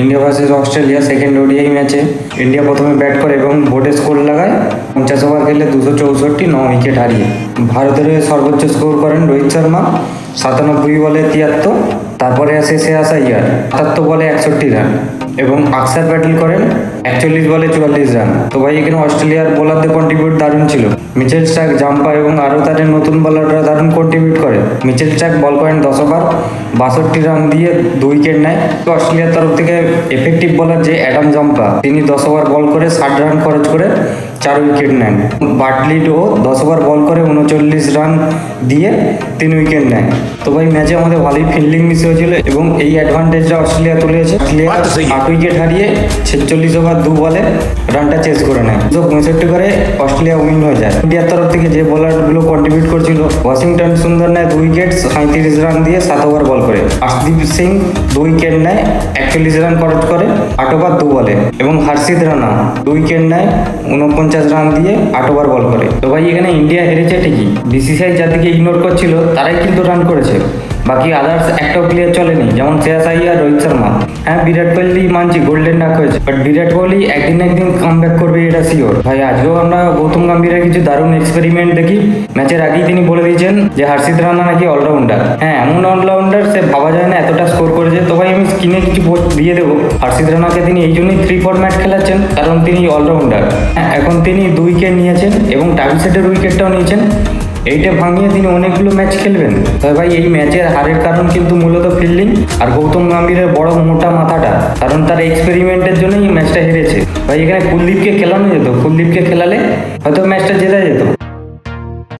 India versus Australia second ODI ম্যাচে India প্রথমে bat করে এবং বোর্ডে স্কোর লাগায় 50 ওভার খেলে 264 9 উইকেট হারিয়ে। ভারতের হয়ে সর্বোচ্চ স্কোর করেন রোহিত শর্মা 97 বলে 73। তারপরে আসে শ্রেয়াস আইয়ার 78 বলে 61 রান এবং আকসার প্যাটেল করেন 41 বলে 44 রান। তো ভাই এখানে অস্ট্রেলিয়ার বোলারদের কন্ট্রিবিউট দারুণ ছিল। মিচেল স্টার্ক, জাম্পা এবং আরও তাদের নতুন বোলাররা দারুণ কন্ট্রিবিউট করে। মিচেল স্টার্ক বল করেন 10 ওভার 62 রান দিয়ে 2 উইকেট নেয়। অস্ট্রেলিয়ার তরফ থেকে এফেক্টিভ বোলার যে অ্যাডাম জাম্পা, তিনি 10 ওভার বল করে 60 রান খরচ করে 4 উইকেট নেন। বাটলিডও 10 ওভার বল করে 39 রান দিয়ে 3 উইকেট নেয়। তো ভাই ম্যাচে আমাদের ভালোই ফিল্ডিং মিস হয়েছিল এবং এই অ্যাডভান্টেজটা অস্ট্রেলিয়া তুলেছে। অস্ট্রেলিয়া 8 উইকেট হারিয়ে 46 ওভার 2 বলে রানটা চেস করে নেয়। 265 করে অস্ট্রেলিয়া উইন হয়ে যায়। ইন্ডিয়ার তরফ থেকে যে বোলারগুলো কন্ট্রিবিউট করছিল, ওয়াশিংটন সুন্দর নেয় 2 উইকেট 37 রান দিয়ে 7 ওভার বল করে। আশদীপ সিং 2 উইকেট নেয় 41 রান খরচ করে 8 ওভার 2 বলে এবং হর্ষিত রানা 2 উইকেট নেয় 49 রান দিয়ে 8 ওভার বল করে। তো ভাই এখানে ইন্ডিয়া হেরেছে ঠিকই, বিসিসিআই যাদেরকে ইগনোর করছিল তারাই কিন্তু রান করেছে, বাকি আদার্স একটাও প্লেয়ার চলেনি, যেমন শ্রেয়াস আইয়ার, রোহিত শর্মা। হ্যাঁ, বিরাট কোহলি মানছি গোল্ডেন ডাক হয়েছে, বাট বিরাট কোহলি একদিন না একদিন কাম ব্যাক করবে, এটা শিওর। ভাই আজকেও আমরা গৌতম গম্ভীরের কিছু দারুণ এক্সপেরিমেন্ট দেখি। ম্যাচের আগেই তিনি বলে দিয়েছেন যে হর্ষিত রানা নাকি অলরাউন্ডার। হ্যাঁ, এমন অলরাউন্ডার সে ভাবা যায় না এতটা স্কোর করেছে। তো ভাই আমি স্ক্রিনে কিছু পোস্ট দিয়ে দেবো। হর্ষিত রানাকে তিনি এই জন্যই 3 ফরম্যাট খেলাচ্ছেন, কারণ তিনি অলরাউন্ডার। হ্যাঁ, এখন তিনি 2 উইকেট নিয়েছেন এবং টাভিসেটের উইকেটটাও নিয়েছেন। এইটা ভাঙিয়ে তিনি অনেকগুলো ম্যাচ খেলবেন। তবে ভাই এই ম্যাচের হারের কারণ কিন্তু মূলত ফিল্ডিং আর গৌতম গম্ভীরের বড় মোটা মাথাটা, কারণ তার এক্সপেরিমেন্টের জন্যই এই ম্যাচটা হেরেছে। ভাই এখানে কুলদীপকে খেলানো যেত, কুলদীপকে খেলালে হয়তো ম্যাচটা জেতা যেত।